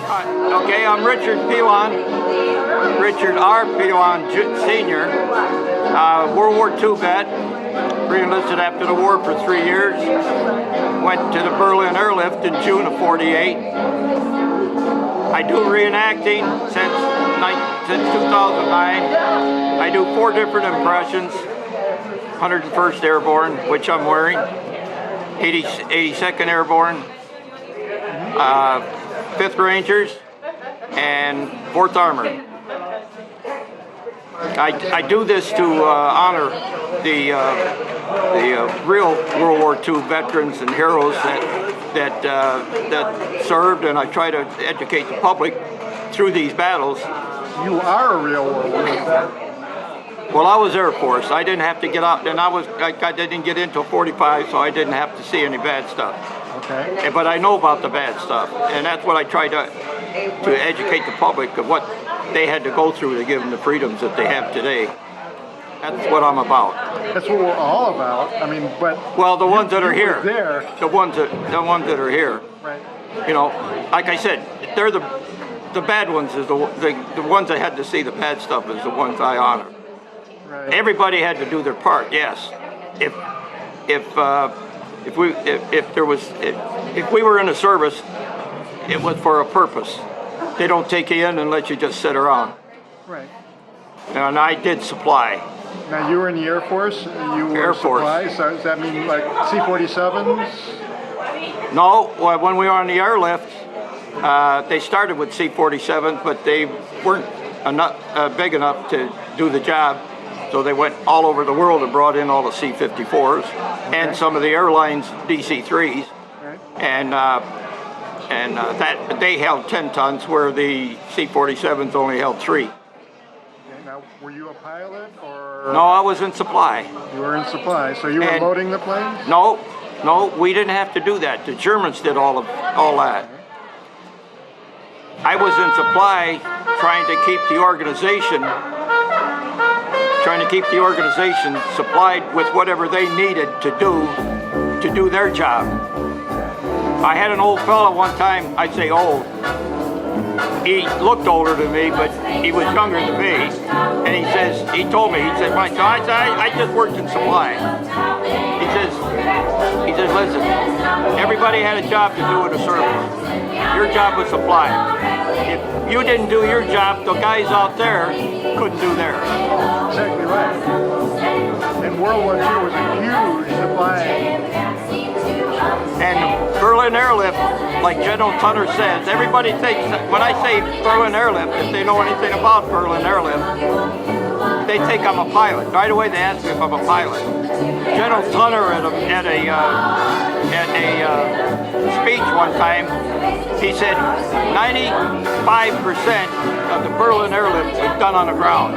Okay, I'm Richard Pilon, Richard R. Pilon Sr., World War II vet, re-enlisted after the war for 3 years, went to the Berlin Airlift in June of '48. I do reenacting since 2009. I do 4 different impressions, 101st Airborne, which I'm wearing, 82nd Airborne, 5th Rangers, and 4th Armored. I do this to honor the real World War II veterans and heroes that served, and I try to educate the public through these battles. You are a real World War II veteran. Well, I was Air Force. I didn't have to get out, and I didn't get into 45, so I didn't have to see any bad stuff. Okay. But I know about the bad stuff, and that's what I try to educate the public of what they had to go through to give them the freedoms that they have today. That's what I'm about. That's what we're all about. I mean, but well, the ones that are here, the ones that are here. Right. You know, like I said, they're the bad ones. Is the ones that had to see the bad stuff is the ones I honor. Right. Everybody had to do their part. Yes. If we were in a service, it was for a purpose. They don't take you in and let you just sit around. Right. And I did supply. Now you were in the Air Force. You were Air Force. supply. So does that mean like C-47s? No. Well, when we were on the airlift, they started with C-47s, but they weren't big enough to do the job. So they went all over the world and brought in all the C-54s and some of the airlines DC-3s, right. and that they held 10 tons, where the C-47s only held 3. Okay, now, were you a pilot or? No, I was in supply. You were in supply, so you were loading the planes? No, we didn't have to do that. The Germans did all that. I was in supply, trying to keep the organization supplied with whatever they needed to do their job. I had an old fella one time, I'd say old, he looked older than me, but he was younger than me, and he told me, Mike, I just worked in supply. He says, listen, everybody had a job to do in the service. Your job was supply. If you didn't do your job, the guys out there couldn't do theirs. Exactly right. And World War II was a huge supply. And Berlin Airlift, like General Tunner says, everybody thinks that when I say Berlin Airlift, if they know anything about Berlin Airlift, they think I'm a pilot. Right away they ask me if I'm a pilot. General Tunner at a speech one time, he said 95% of the Berlin Airlift was done on the ground.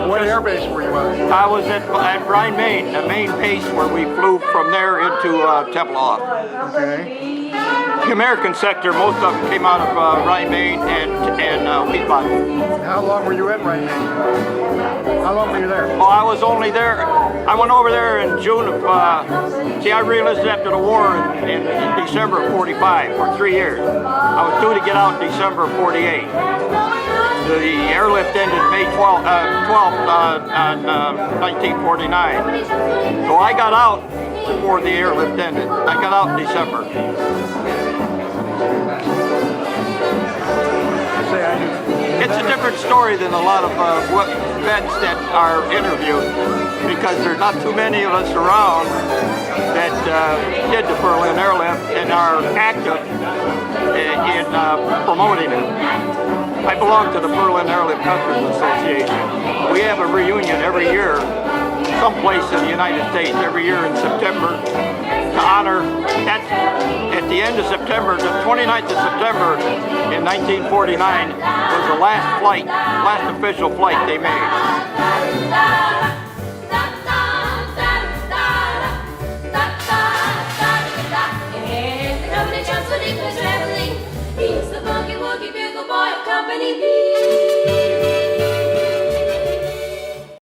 What air base were you at? I was at Rhine, Maine, the main base where we flew from there into Tempelhof. Okay. The American sector, most of them came out of Rhine, Maine and Wiesbaden. How long were you at Rhine, Maine? How long were you there? Well, I was only there, I went over there in June of, I re-enlisted after the war in December of '45 for 3 years. I was due to get out in December of '48. The airlift ended May 12th, 1949. So I got out before the airlift ended. I got out in December. It's a different story than a lot of vets that are interviewed, because there's not too many of us around that did the Berlin Airlift and are active in promoting it. I belong to the Berlin Airlift Customers Association. We have a reunion every year, someplace in the United States, every year in September, to honor, at the end of September, the 29th of September in 1949 was the last official flight they made.